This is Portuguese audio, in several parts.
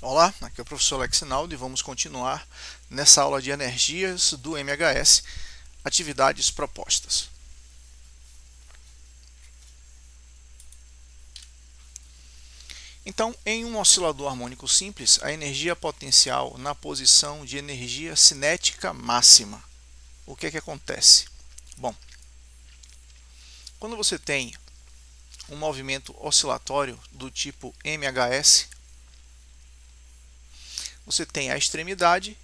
Olá, aqui é o professor Alex Sinaldo e vamos continuar nessa aula de energias do MHS, atividades propostas. Então, em um oscilador harmônico simples, a energia potencial na posição de energia cinética máxima. O que é que acontece? Bom, quando você tem um movimento oscilatório do tipo MHS, você tem a extremidade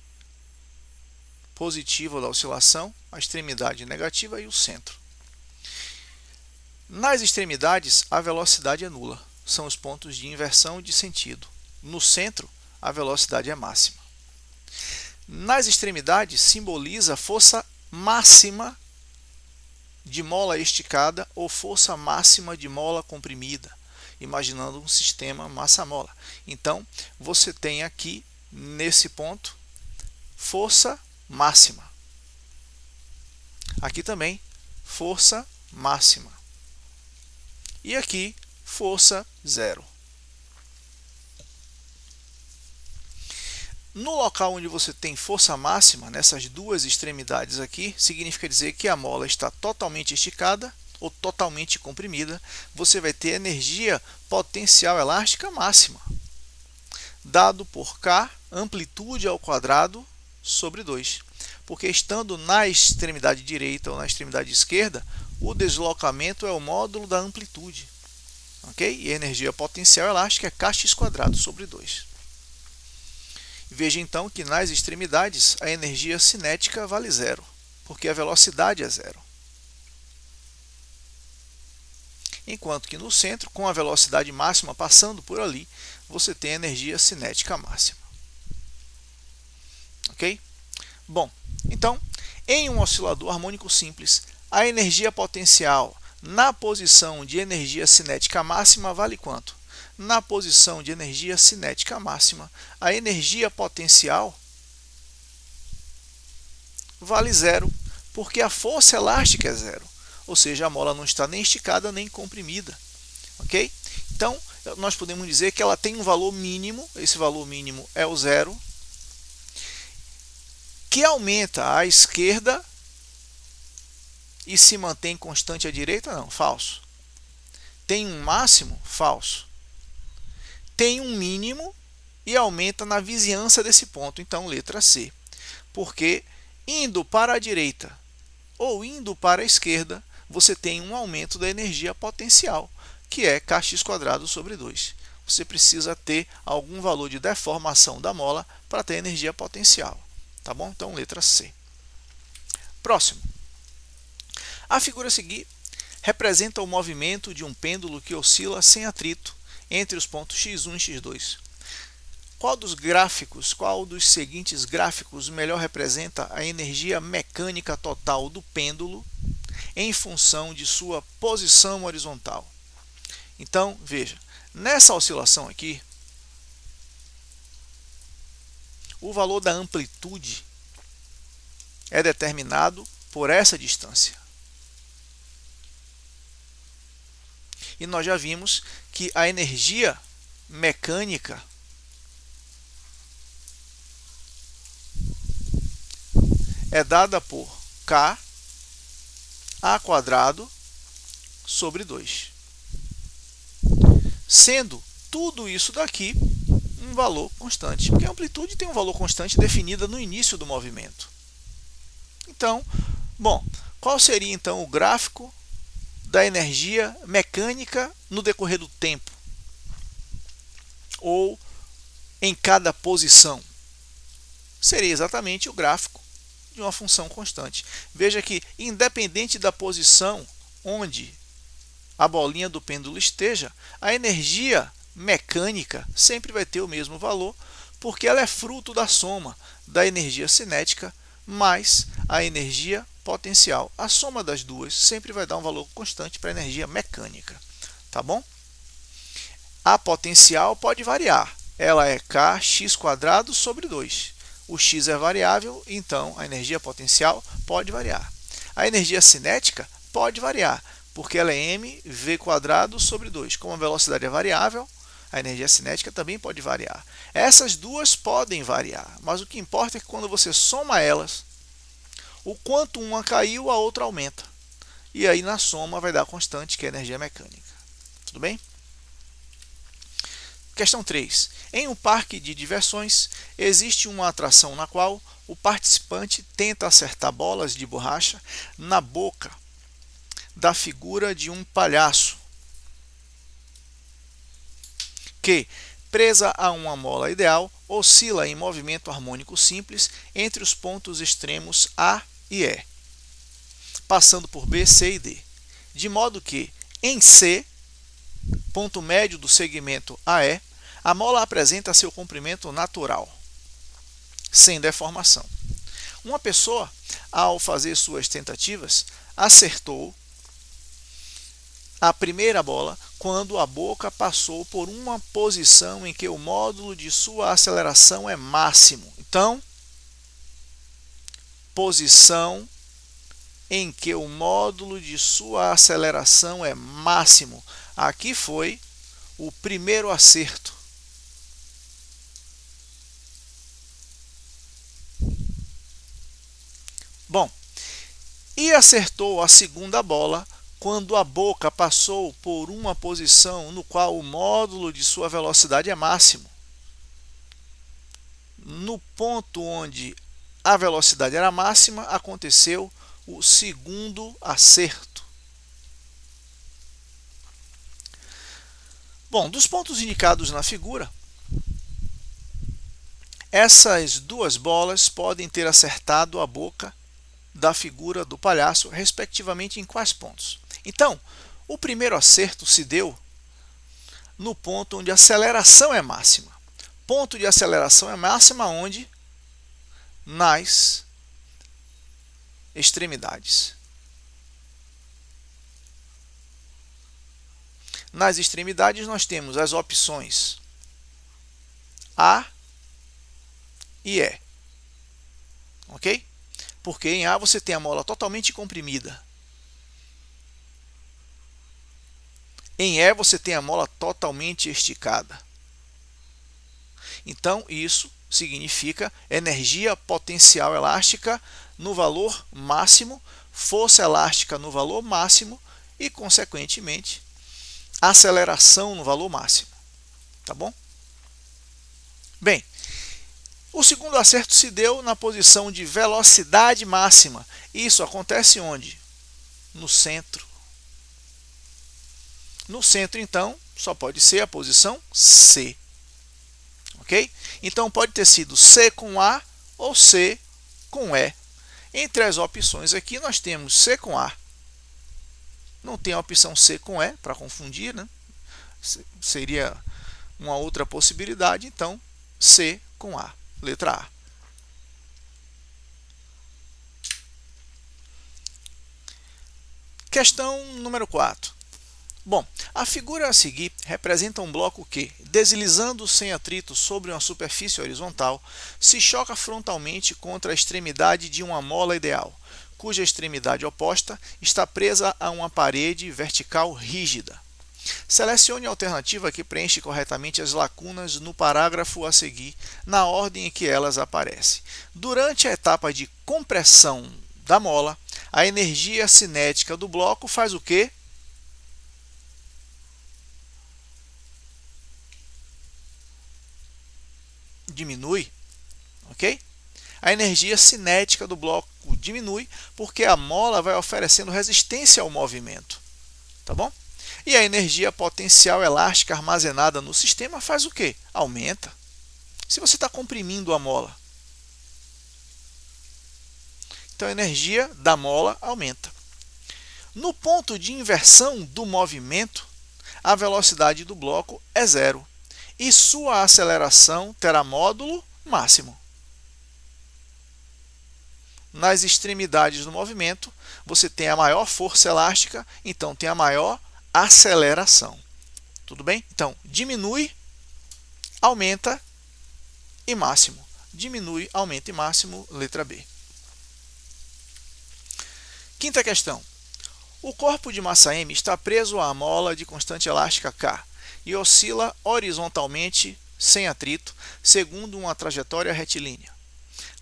positiva da oscilação, a extremidade negativa e o centro. Nas extremidades, a velocidade é nula, são os pontos de inversão de sentido. No centro, a velocidade é máxima. Nas extremidades, simboliza força máxima de mola esticada ou força máxima de mola comprimida, imaginando um sistema massa-mola. Então, você tem aqui, nesse ponto, força máxima. Aqui também, força máxima. E aqui, força zero. No local onde você tem força máxima, nessas duas extremidades aqui, significa dizer que a mola está totalmente esticada ou totalmente comprimida. Você vai ter energia potencial elástica máxima, dado por K, amplitude ao quadrado, sobre 2. Porque estando na extremidade direita ou na extremidade esquerda, o deslocamento é o módulo da amplitude. Okay? E a energia potencial elástica é kx² sobre 2. Veja então que nas extremidades a energia cinética vale zero, porque a velocidade é zero. Enquanto que no centro, com a velocidade máxima passando por ali, você tem a energia cinética máxima. Ok? Bom, então, em um oscilador harmônico simples, a energia potencial na posição de energia cinética máxima vale quanto? Na posição de energia cinética máxima, a energia potencial vale zero, porque a força elástica é zero, ou seja, a mola não está nem esticada nem comprimida. Ok? Então, nós podemos dizer que ela tem um valor mínimo, esse valor mínimo é o zero, que aumenta à esquerda e se mantém constante à direita? Não, falso. Tem um máximo? Falso. Tem um mínimo e aumenta na vizinhança desse ponto, então letra C. Porque indo para a direita ou indo para a esquerda, você tem um aumento da energia potencial, que é kx² sobre 2. Você precisa ter algum valor de deformação da mola para ter energia potencial. Tá bom? Então, letra C. Próximo. A figura a seguir representa o movimento de um pêndulo que oscila sem atrito entre os pontos x1 e x2. Qual dos seguintes gráficos melhor representa a energia mecânica total do pêndulo em função de sua posição horizontal? Então, veja, nessa oscilação aqui, o valor da amplitude é determinado por essa distância. E nós já vimos que a energia mecânica é dada por K A² sobre 2. Sendo tudo isso daqui um valor constante, porque a amplitude tem um valor constante definida no início do movimento. Então, bom, qual seria então o gráfico da energia mecânica no decorrer do tempo? Ou em cada posição? Seria exatamente o gráfico de uma função constante. Veja que, independente da posição onde a bolinha do pêndulo esteja, a energia mecânica sempre vai ter o mesmo valor, porque ela é fruto da soma da energia cinética mais a energia potencial. A soma das duas sempre vai dar um valor constante para a energia mecânica. Tá bom? A potencial pode variar. Ela é kx² sobre 2. O x é variável, então a energia potencial pode variar. A energia cinética pode variar, porque ela é mv² sobre 2. Como a velocidade é variável, A energia cinética também pode variar. Essas duas podem variar, mas o que importa é que quando você soma elas, o quanto uma caiu, a outra aumenta. E aí na soma vai dar a constante, que é a energia mecânica. Tudo bem? Questão 3. Em um parque de diversões, existe uma atração na qual o participante tenta acertar bolas de borracha na boca da figura de um palhaço que, presa a uma mola ideal, oscila em movimento harmônico simples entre os pontos extremos A e E, passando por B, C e D, de modo que, em C, ponto médio do segmento AE, a mola apresenta seu comprimento natural, sem deformação. Uma pessoa, ao fazer suas tentativas, acertou a primeira bola quando a boca passou por uma posição em que o módulo de sua aceleração é máximo. Então, posição em que o módulo de sua aceleração é máximo. Aqui foi o primeiro acerto. Bom, e acertou a segunda bola quando a boca passou por uma posição no qual o módulo de sua velocidade é máximo. No ponto onde a velocidade era máxima, aconteceu o segundo acerto. Bom, dos pontos indicados na figura, essas duas bolas podem ter acertado a boca da figura do palhaço, respectivamente, em quais pontos? Então, o primeiro acerto se deu no ponto onde a aceleração é máxima. Ponto de aceleração é máxima onde? Nas extremidades. Nas extremidades nós temos as opções A e E. Ok? Porque em A você tem a mola totalmente comprimida. Em E você tem a mola totalmente esticada. Então isso significa energia potencial elástica no valor máximo, força elástica no valor máximo e, consequentemente, aceleração no valor máximo. Tá bom? Bem, o segundo acerto se deu na posição de velocidade máxima. Isso acontece onde? No centro. No centro, então, só pode ser a posição C. Ok? Então, pode ter sido C com A ou C com E. Entre as opções aqui, nós temos C com A. Não tem a opção C com E, para confundir, né? Seria uma outra possibilidade. Então, C com A. Letra A. Questão número 4. Bom, a figura a seguir representa um bloco que, deslizando sem atrito sobre uma superfície horizontal, se choca frontalmente contra a extremidade de uma mola ideal, cuja extremidade oposta está presa a uma parede vertical rígida. Selecione a alternativa que preenche corretamente as lacunas no parágrafo a seguir, na ordem em que elas aparecem. Durante a etapa de compressão da mola, a energia cinética do bloco faz o quê? Diminui, ok? A energia cinética do bloco diminui porque a mola vai oferecendo resistência ao movimento, tá bom? E a energia potencial elástica armazenada no sistema faz o quê? Aumenta. Se você está comprimindo a mola, então a energia da mola aumenta. No ponto de inversão do movimento, a velocidade do bloco é zero e sua aceleração terá módulo máximo. Nas extremidades do movimento, você tem a maior força elástica, então tem a maior aceleração. Tudo bem? Então, diminui, aumenta e máximo. Diminui, aumenta e máximo, letra B. Quinta questão. O corpo de massa M está preso à mola de constante elástica K e oscila horizontalmente, sem atrito, segundo uma trajetória retilínea.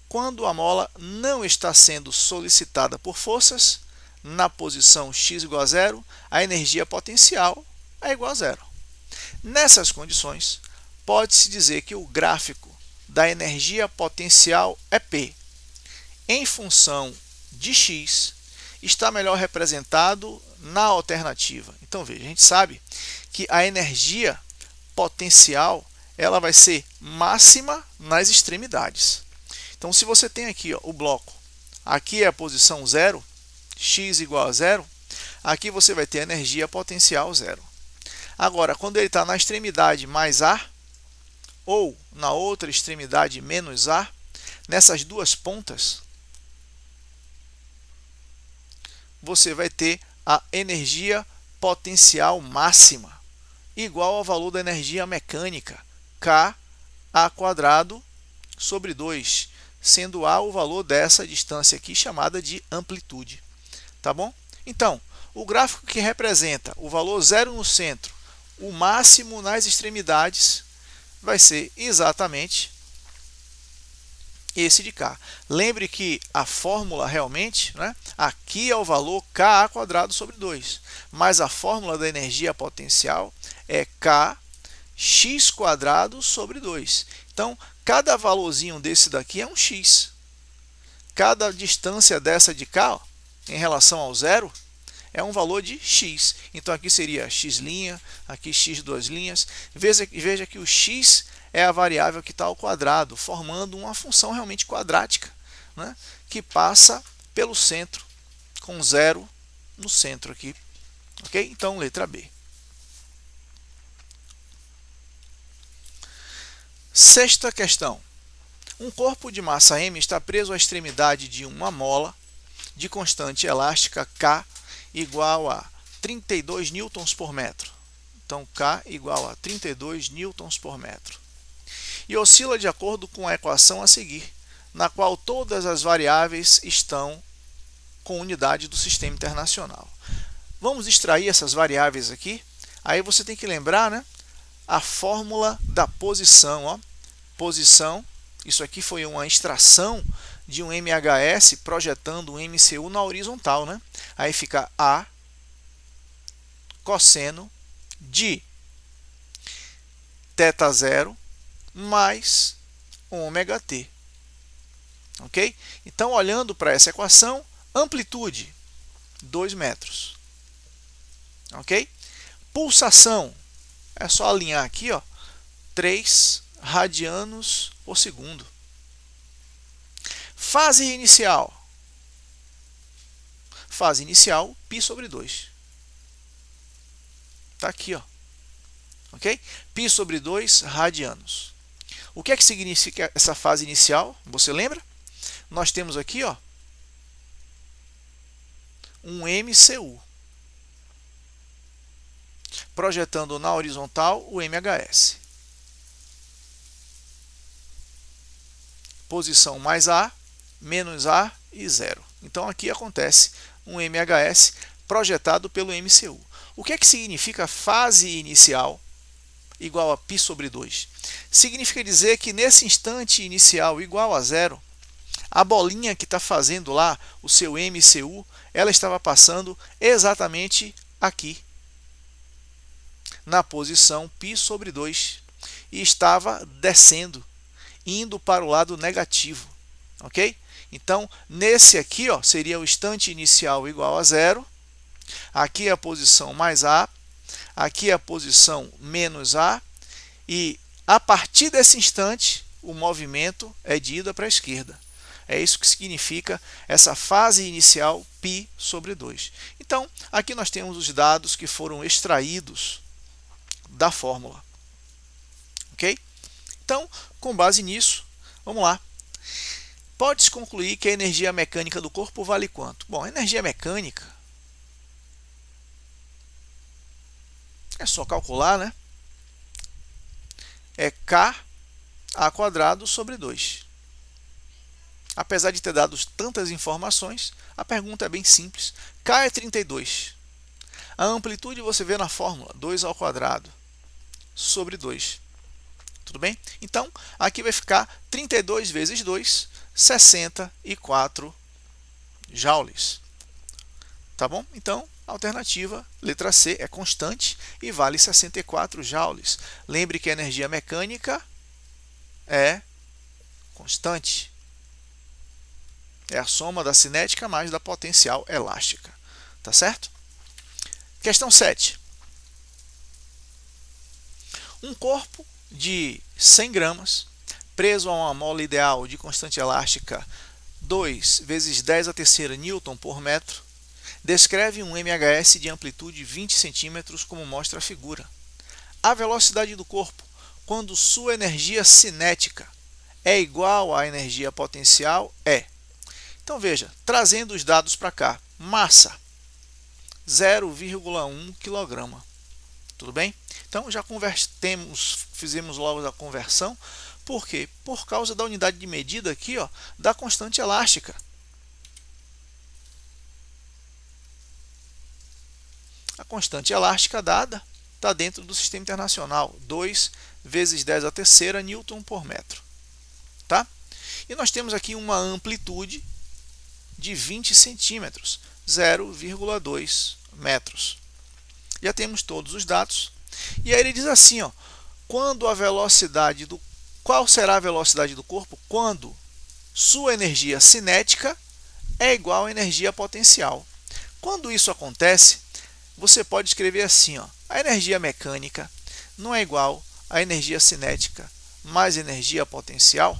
Quando a mola não está sendo solicitada por forças, na posição x igual a zero, a energia potencial é igual a zero. Nessas condições, pode-se dizer que o gráfico da energia potencial é P, em função de x, está melhor representado na alternativa. Então, veja, a gente sabe que a energia potencial ela vai ser máxima nas extremidades. Então, se você tem aqui ó, o bloco, aqui é a posição 0, x igual a 0, aqui você vai ter a energia potencial 0. Agora, quando ele está na extremidade mais A, ou na outra extremidade menos A, nessas duas pontas, você vai ter a energia potencial máxima, igual ao valor da energia mecânica, K² sobre 2, sendo A o valor dessa distância aqui, chamada de amplitude. Tá bom? Então, o gráfico que representa o valor 0 no centro, o máximo nas extremidades, vai ser exatamente esse de cá. Lembre que a fórmula realmente, né, aqui é o valor K² sobre 2, mas a fórmula da energia potencial é Kx² sobre 2. Então, cada valorzinho desse daqui é um x. Cada distância dessa de cá, ó, em relação ao zero, é um valor de x. Então, aqui seria x', aqui x duas linhas. Veja que o x é a variável que está ao quadrado, formando uma função realmente quadrática, né, que passa pelo centro, com zero no centro aqui. Ok? Então, letra B. Sexta questão. Um corpo de massa m está preso à extremidade de uma mola de constante elástica K igual a 32 newtons por metro. Então, K igual a 32 newtons por metro. E oscila de acordo com a equação a seguir, na qual todas as variáveis estão com unidade do sistema internacional. Vamos extrair essas variáveis aqui. Aí você tem que lembrar, né, a fórmula da posição. Ó. Posição, isso aqui foi uma extração de um MHS projetando um MCU na horizontal. Né? Aí fica A cosseno de θ0 mais ômega-t. Ok? Então, olhando para essa equação, amplitude, 2 metros. Ok? Pulsação, é só alinhar aqui, ó, 3 radianos por segundo. Fase inicial. Fase inicial, π sobre 2. Está aqui, ó. Ok? Π sobre 2 radianos. O que é que significa essa fase inicial? Você lembra? Nós temos aqui, ó, um MCU, projetando na horizontal o MHS. Posição mais A, menos A e 0. Então, aqui acontece um MHS projetado pelo MCU. O que é que significa fase inicial igual a π sobre 2? Significa dizer que nesse instante inicial igual a 0, a bolinha que está fazendo lá o seu MCU, ela estava passando exatamente aqui, na posição π sobre 2, e estava descendo, indo para o lado negativo. Ok? Então, nesse aqui, ó, seria o instante inicial igual a 0, aqui é a posição mais A, aqui é a posição menos A, e a partir desse instante, o movimento é de ida para a esquerda. É isso que significa essa fase inicial π sobre 2. Então, aqui nós temos os dados que foram extraídos da fórmula. Ok? Então, com base nisso, vamos lá. Pode-se concluir que a energia mecânica do corpo vale quanto? Bom, a energia mecânica é só calcular, né? É K² sobre 2. Apesar de ter dado tantas informações, a pergunta é bem simples. K é 32. A amplitude você vê na fórmula, 2 ao quadrado. sobre 2. Tudo bem? Então, aqui vai ficar 32 vezes 2, 64 joules. Tá bom? Então, a alternativa, letra C, é constante e vale 64 joules. Lembre que a energia mecânica é constante. É a soma da cinética mais da potencial elástica. Tá certo? Questão 7. Um corpo de 100 gramas, preso a uma mola ideal de constante elástica 2 vezes 10 a terceira newton por metro, descreve um MHS de amplitude 20 centímetros, como mostra a figura. A velocidade do corpo, quando sua energia cinética é igual à energia potencial, é. Então veja, trazendo os dados para cá, massa 0,1 kg. Tudo bem? Então já fizemos logo a conversão. Por quê? Por causa da unidade de medida aqui, ó, da constante elástica. A constante elástica dada está dentro do sistema internacional, 2 vezes 10 a terceira newton por metro. Tá? E nós temos aqui uma amplitude de 20 centímetros, 0,2 metros. Já temos todos os dados. E aí ele diz assim, ó, qual será a velocidade do corpo quando sua energia cinética é igual à energia potencial? Quando isso acontece, você pode escrever assim, ó, a energia mecânica não é igual à energia cinética mais energia potencial?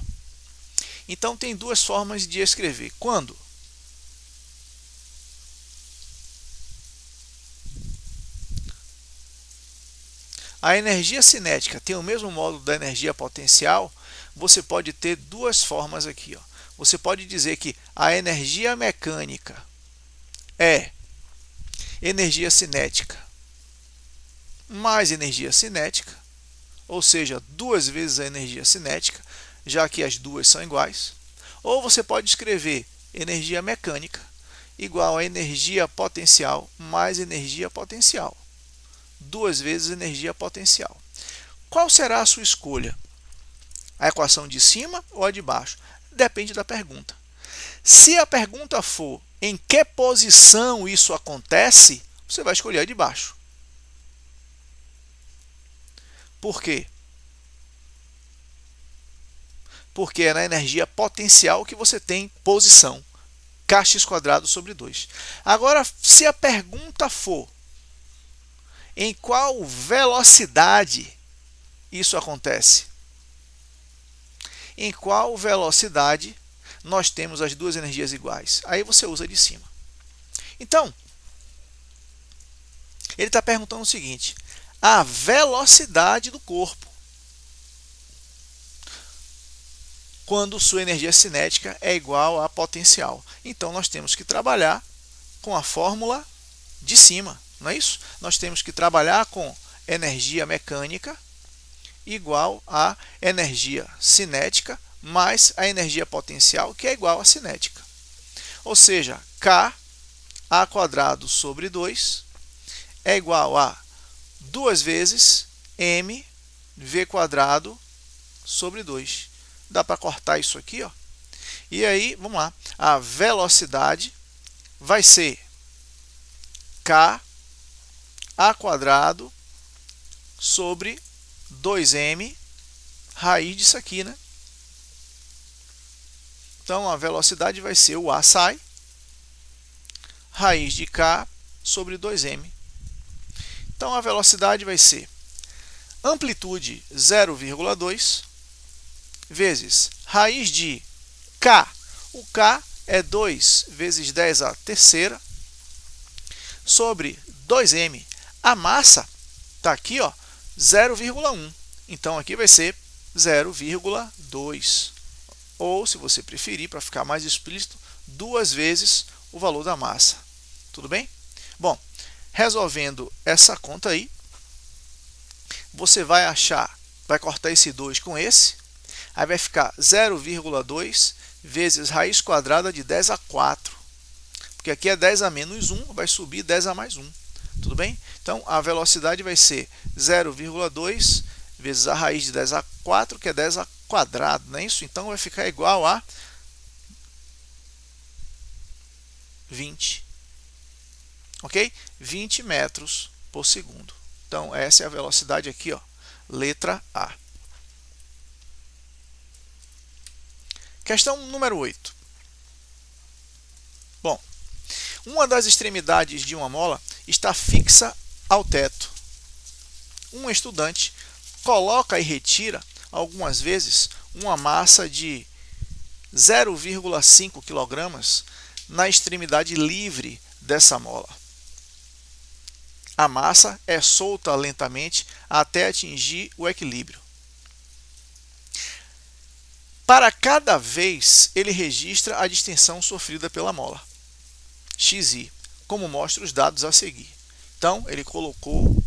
Então tem duas formas de escrever. Quando a energia cinética tem o mesmo módulo da energia potencial, você pode ter duas formas aqui, ó. Você pode dizer que a energia mecânica é energia cinética mais energia cinética, ou seja, 2 vezes a energia cinética, já que as duas são iguais. Ou você pode escrever energia mecânica igual a energia potencial mais energia potencial. 2 vezes energia potencial. Qual será a sua escolha? A equação de cima ou a de baixo? Depende da pergunta. Se a pergunta for em que posição isso acontece, você vai escolher a de baixo. Por quê? Porque é na energia potencial que você tem posição, kx² sobre 2. Agora, se a pergunta for em qual velocidade isso acontece? Em qual velocidade nós temos as duas energias iguais? Aí você usa de cima. Então, ele está perguntando o seguinte: a velocidade do corpo quando sua energia cinética é igual à potencial. Então, nós temos que trabalhar com a fórmula de cima. Não é isso? Nós temos que trabalhar com energia mecânica igual a energia cinética mais a energia potencial, que é igual à cinética. Ou seja, K² sobre 2 é igual a 2 vezes mv² sobre 2. Dá para cortar isso aqui, ó. E aí, vamos lá. A velocidade vai ser K² sobre 2m raiz disso aqui, né? Então, a velocidade vai ser o A sai, raiz de K sobre 2m. Então, a velocidade vai ser amplitude 0,2 vezes raiz de K. O K é 2 vezes 10 a terceira sobre 2m. A massa está aqui, ó, 0,1. Então, aqui vai ser 0,2. Ou, se você preferir, para ficar mais explícito, 2 vezes o valor da massa. Tudo bem? Bom, resolvendo essa conta aí, você vai cortar esse 2 com esse, aí vai ficar 0,2 vezes raiz quadrada de 10 a 4. Porque aqui é 10 a menos 1, vai subir 10 a mais 1. Tudo bem? Então, a velocidade vai ser 0,2 vezes a raiz de 10 a 4, que é 10 a quadrado, não é isso? Então vai ficar igual a 20, ok? 20 metros por segundo. Então essa é a velocidade aqui, ó, letra A. Questão número 8. Bom, uma das extremidades de uma mola está fixa ao teto. Um estudante coloca e retira algumas vezes uma massa de 0,5 kg na extremidade livre dessa mola. A massa é solta lentamente até atingir o equilíbrio. Para cada vez, ele registra a distensão sofrida pela mola, xi, como mostra os dados a seguir. Então, ele colocou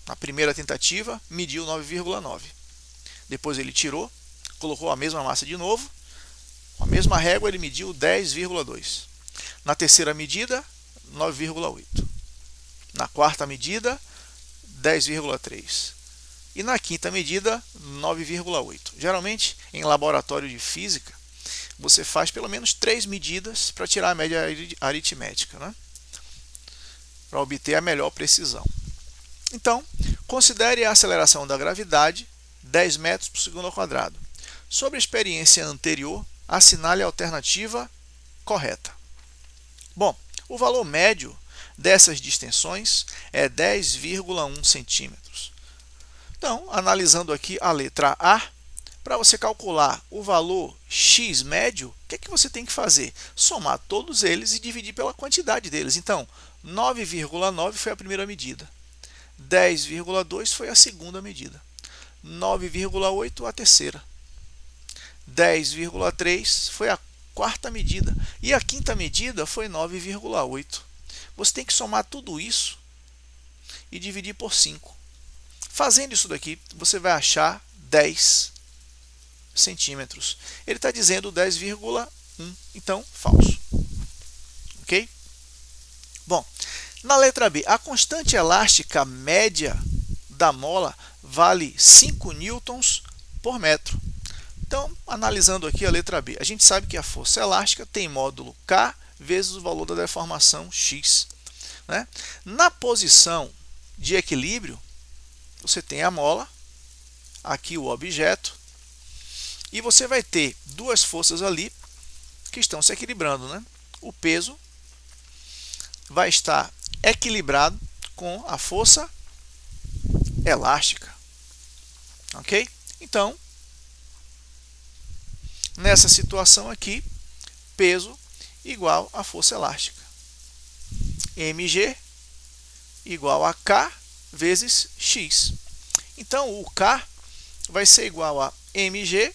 na primeira tentativa, mediu 9,9. Depois ele tirou, colocou a mesma massa de novo, com a mesma régua ele mediu 10,2. Na terceira medida, 9,8. Na quarta medida, 10,3. E na quinta medida, 9,8. Geralmente, em laboratório de física, você faz pelo menos 3 medidas para tirar a média aritmética, né? Para obter a melhor precisão. Então, considere a aceleração da gravidade 10 metros por segundo ao quadrado. Sobre a experiência anterior, assinale a alternativa correta. Bom, o valor médio dessas distensões é 10,1 centímetros. Então, analisando aqui a letra A, para você calcular o valor x médio, o que é que você tem que fazer? Somar todos eles e dividir pela quantidade deles. Então, 9,9 foi a primeira medida. 10,2 foi a segunda medida. 9,8 a terceira. 10,3 foi a quarta medida. E a quinta medida foi 9,8. Você tem que somar tudo isso e dividir por 5. Fazendo isso daqui, você vai achar 10 centímetros. Ele está dizendo 10,1, então falso. Ok? Bom, na letra B, a constante elástica média da mola vale 5 newtons por metro. Então, analisando aqui a letra B, a gente sabe que a força elástica tem módulo K vezes o valor da deformação x, né? Na posição de equilíbrio, você tem a mola, aqui o objeto, e você vai ter duas forças ali que estão se equilibrando, né? O peso vai estar equilibrado com a força elástica, ok? Então, nessa situação aqui, peso igual a força elástica. mg igual a K vezes x. Então, o K vai ser igual a mg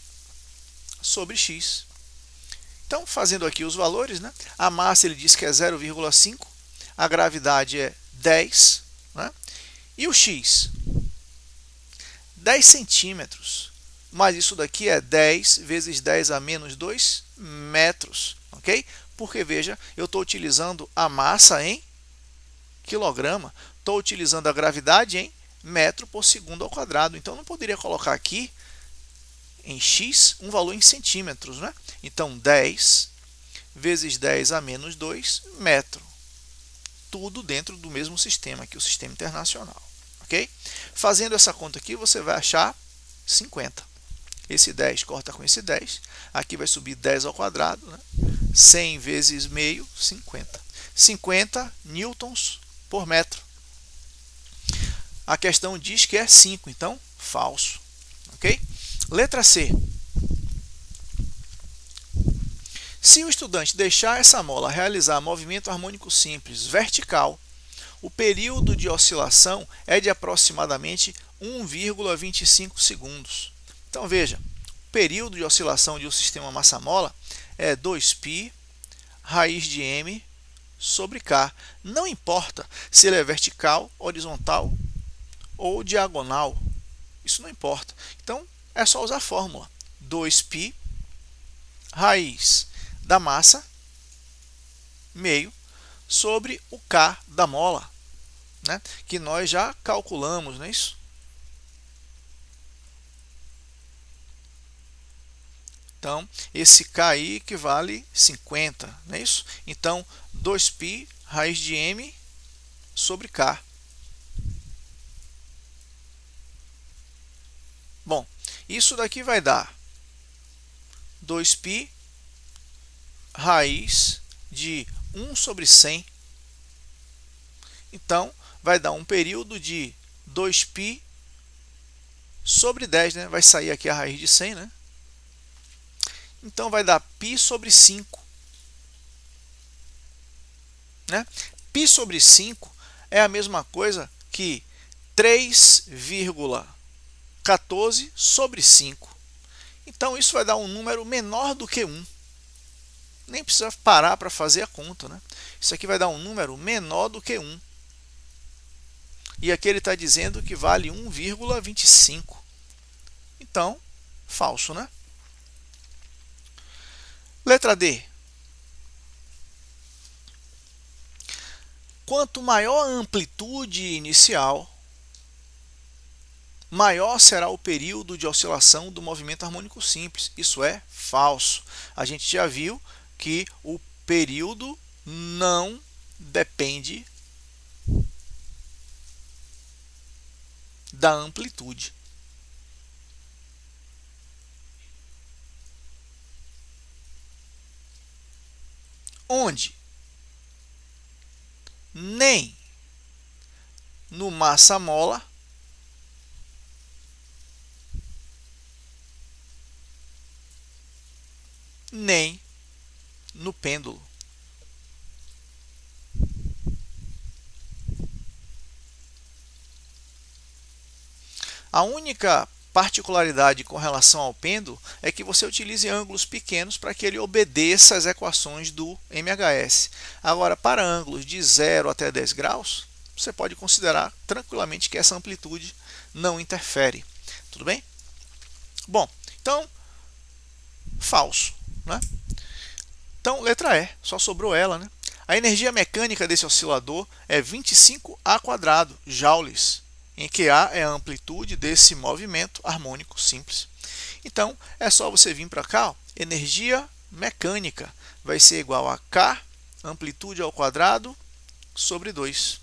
sobre x. Então, fazendo aqui os valores, né? A massa ele diz que é 0,5, a gravidade é 10, né? E o x? 10 centímetros, mas isso daqui é 10 vezes 10 a menos 2 metros, ok? Porque, veja, eu estou utilizando a massa em quilograma, estou utilizando a gravidade em metro por segundo ao quadrado, então não poderia colocar aqui em x um valor em centímetros, né? Então, 10 vezes 10 a menos 2 metro. Tudo dentro do mesmo sistema aqui, o sistema internacional. Ok? Fazendo essa conta aqui, você vai achar 50. Esse 10 corta com esse 10. Aqui vai subir 10 ao quadrado, né? 100 vezes meio, 50. 50 newtons por metro. A questão diz que é 5, então falso. Ok? Letra C. Se o estudante deixar essa mola realizar movimento harmônico simples vertical, o período de oscilação é de aproximadamente 1,25 segundos. Então, veja, o período de oscilação de um sistema massa-mola é 2π raiz de m sobre k. Não importa se ele é vertical, horizontal ou diagonal. Isso não importa. Então, é só usar a fórmula. 2π raiz da massa, meio, sobre o K da mola, né? Que nós já calculamos, não é isso? Então, esse K aí equivale 50, não é isso? Então, 2π raiz de m sobre K. Bom, isso daqui vai dar 2π raiz de 1 sobre 100. Então, vai dar um período de 2π sobre 10, né? Vai sair aqui a raiz de 100, né? Então, vai dar π sobre 5. Né? Π sobre 5 é a mesma coisa que 3,14 sobre 5. Então, isso vai dar um número menor do que 1. Nem precisa parar para fazer a conta, né? Isso aqui vai dar um número menor do que 1. E aqui ele está dizendo que vale 1,25. Então, falso, né? Letra D. Quanto maior a amplitude inicial, maior será o período de oscilação do movimento harmônico simples. Isso é falso. A gente já viu que o período não depende da amplitude. Onde nem no massa-mola nem no pêndulo. A única particularidade com relação ao pêndulo é que você utilize ângulos pequenos para que ele obedeça às equações do MHS. Agora, para ângulos de 0 até 10 graus, você pode considerar tranquilamente que essa amplitude não interfere. Tudo bem? Bom, então, falso, né? Então, letra E, só sobrou ela, né? A energia mecânica desse oscilador é 25A² joules, em que A é a amplitude desse movimento harmônico simples. Então, é só você vir para cá, ó, energia mecânica vai ser igual a K, amplitude ao quadrado, sobre 2.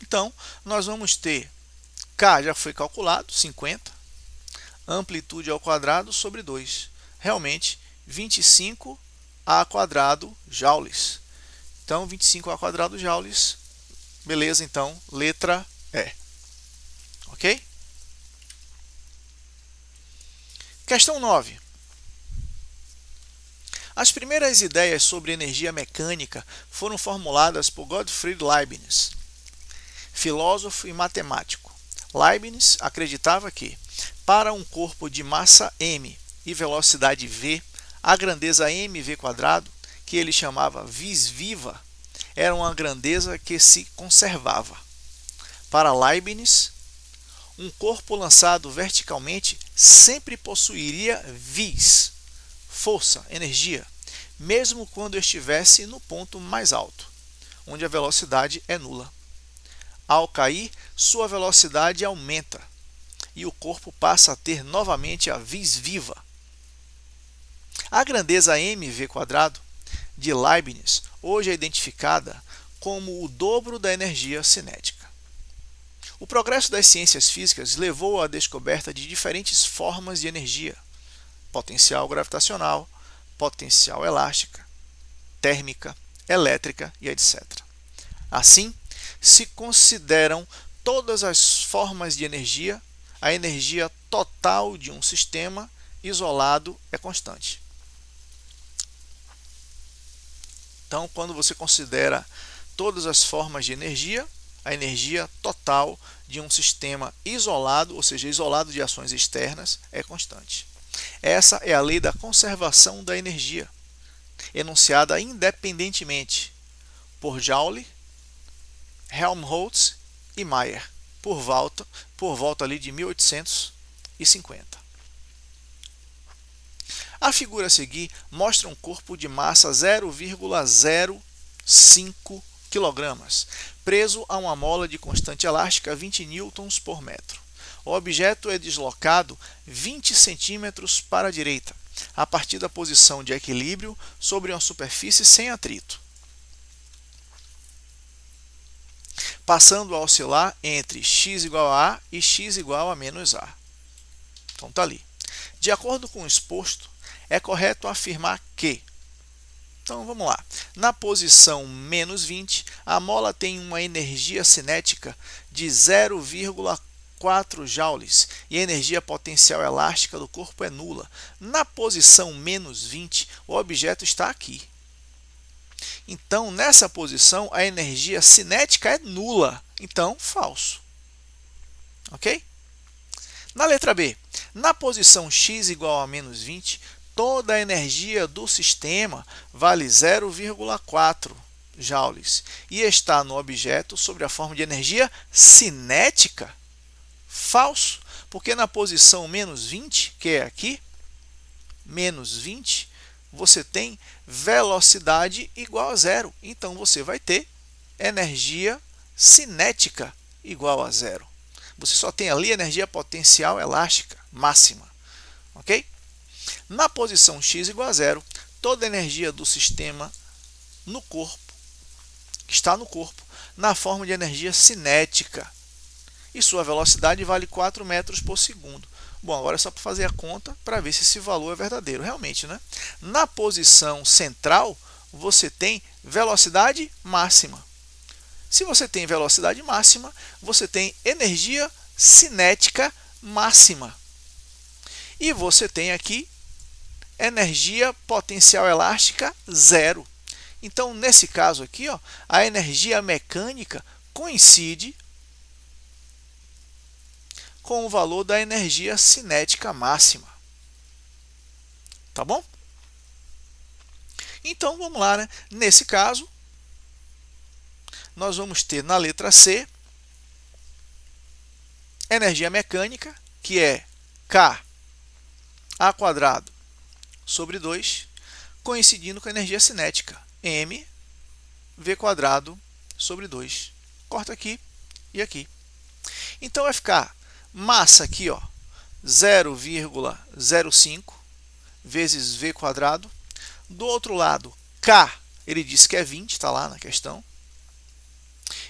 Então, nós vamos ter K já foi calculado, 50, amplitude ao quadrado sobre 2. Realmente, 25A² joules. Então, 25A² joules. Beleza, então, letra E. Ok? Questão 9. As primeiras ideias sobre energia mecânica foram formuladas por Gottfried Leibniz, filósofo e matemático. Leibniz acreditava que, para um corpo de massa m e velocidade v, a grandeza mv², que ele chamava vis viva, era uma grandeza que se conservava. Para Leibniz, um corpo lançado verticalmente sempre possuiria vis, força, energia, mesmo quando estivesse no ponto mais alto, onde a velocidade é nula. Ao cair, sua velocidade aumenta e o corpo passa a ter novamente a vis viva. A grandeza mv² de Leibniz hoje é identificada como o dobro da energia cinética. O progresso das ciências físicas levou à descoberta de diferentes formas de energia: potencial gravitacional, potencial elástica, térmica, elétrica e etc. Assim, se consideram todas as formas de energia, a energia total de um sistema isolado é constante. Então, quando você considera todas as formas de energia, a energia total de um sistema isolado, ou seja, isolado de ações externas, é constante. Essa é a lei da conservação da energia, enunciada independentemente por Joule, Helmholtz e Mayer, por volta ali de 1850. A figura a seguir mostra um corpo de massa 0,05 kg, preso a uma mola de constante elástica 20 newtons por metro. O objeto é deslocado 20 centímetros para a direita, a partir da posição de equilíbrio sobre uma superfície sem atrito, passando a oscilar entre x igual a A e x igual a menos A. Então está ali. De acordo com o exposto, é correto afirmar que, então vamos lá, na posição menos 20, a mola tem uma energia cinética de 0,4 joules e a energia potencial elástica do corpo é nula. Na posição menos 20, o objeto está aqui. Então, nessa posição, a energia cinética é nula. Então, falso. Ok? Na letra B, na posição x igual a menos 20, toda a energia do sistema vale 0,4 joules e está no objeto sob a forma de energia cinética. Falso, porque na posição menos 20, que é aqui, menos 20, você tem velocidade igual a zero. Então, você vai ter energia cinética igual a zero. Você só tem ali energia potencial elástica máxima. Ok? Na posição x igual a zero, toda a energia do sistema no corpo, que está no corpo, na forma de energia cinética. E sua velocidade vale 4 metros por segundo. Bom, agora é só para fazer a conta para ver se esse valor é verdadeiro. Realmente, né? Na posição central, você tem velocidade máxima. Se você tem velocidade máxima, você tem energia cinética máxima. E você tem aqui energia potencial elástica zero. Então, nesse caso aqui, ó, a energia mecânica coincide com o valor da energia cinética máxima. Tá bom? Então, vamos lá, né? Nesse caso, nós vamos ter na letra C energia mecânica, que é K A quadrado sobre 2, coincidindo com a energia cinética, M V quadrado sobre 2. Corta aqui e aqui. Então, vai ficar massa aqui, ó, 0,05 vezes V quadrado. Do outro lado, K, ele disse que é 20, está lá na questão.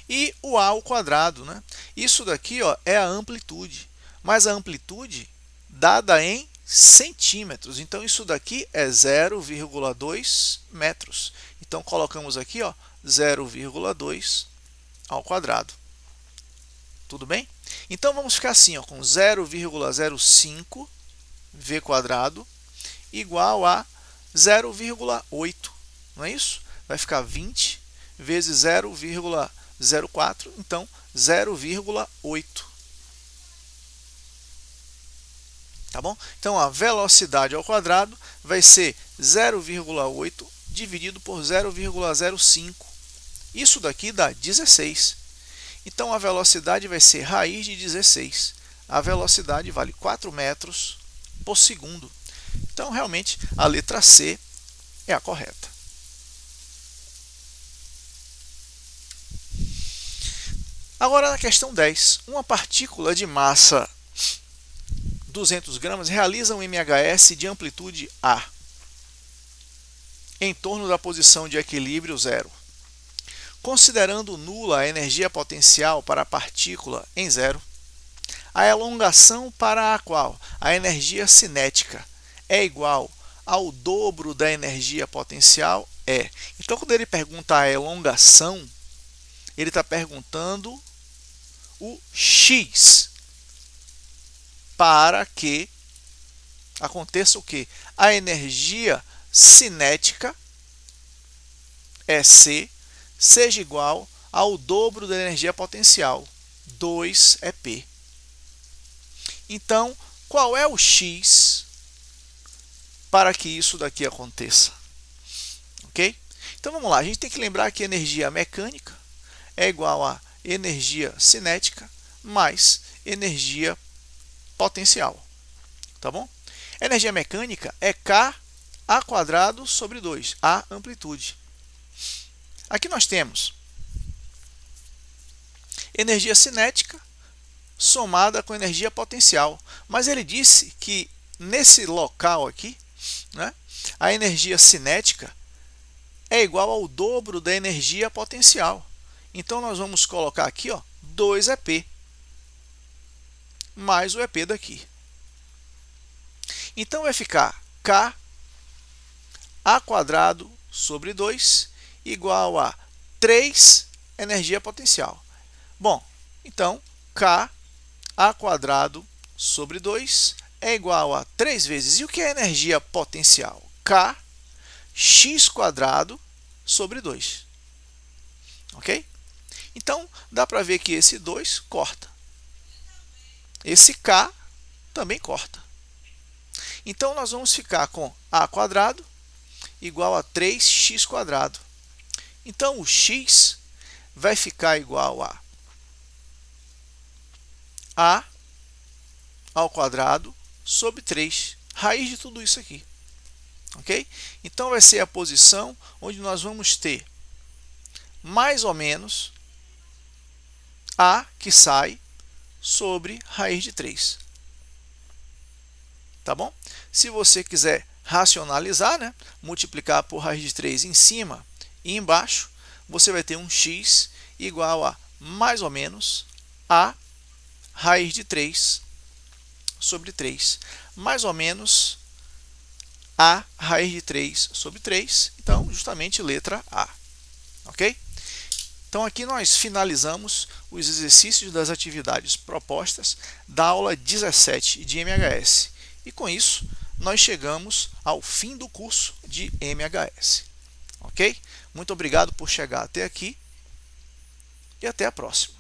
E o A ao quadrado, né? Isso daqui, ó, é a amplitude, mas a amplitude dada em centímetros. Então, isso daqui é 0,2 metros. Então, colocamos aqui, ó, 0,2 ao quadrado. Tudo bem? Então, vamos ficar assim, ó, com 0,05 V quadrado igual a 0,8. Não é isso? Vai ficar 20 vezes 0,04, então 0,8. Tá bom? Então, a velocidade ao quadrado vai ser 0,8 dividido por 0,05. Isso daqui dá 16. Então, a velocidade vai ser raiz de 16. A velocidade vale 4 metros por segundo. Então, realmente, a letra C é a correta. Agora, na questão 10, uma partícula de massa 200 gramas realiza um MHS de amplitude A em torno da posição de equilíbrio zero. Considerando nula a energia potencial para a partícula em zero, a elongação para a qual a energia cinética é igual ao dobro da energia potencial é. Então, quando ele pergunta a elongação, ele está perguntando o x, para que aconteça o quê? A energia cinética, EC, seja igual ao dobro da energia potencial, 2 é P. Então, qual é o x para que isso daqui aconteça? Ok? Então, vamos lá. A gente tem que lembrar que energia mecânica é igual a energia cinética mais energia potencial. Tá bom? Energia mecânica é K A quadrado sobre 2, a amplitude. Aqui nós temos energia cinética somada com energia potencial. Mas ele disse que nesse local aqui, né, a energia cinética é igual ao dobro da energia potencial. Então nós vamos colocar aqui, ó, 2EP mais o EP daqui. Então vai ficar K A quadrado sobre 2 igual a 3 energia potencial. Bom, então K A quadrado sobre 2 é igual a 3 vezes. E o que é energia potencial? K x quadrado sobre 2. Ok? Então, dá para ver que esse 2 corta. Esse K também corta. Então, nós vamos ficar com A quadrado igual a 3x quadrado. Então, o x vai ficar igual a A ao quadrado sobre 3, raiz de tudo isso aqui. Ok? Então, vai ser a posição onde nós vamos ter mais ou menos A que sai sobre raiz de 3. Tá bom? Se você quiser racionalizar, né, multiplicar por raiz de 3 em cima e embaixo, você vai ter um x igual a mais ou menos A raiz de 3 sobre 3. Mais ou menos A raiz de 3 sobre 3. Então, justamente letra A. Ok? Então, aqui nós finalizamos os exercícios das atividades propostas da aula 17 de MHS. E com isso, nós chegamos ao fim do curso de MHS. Ok? Muito obrigado por chegar até aqui e até a próxima.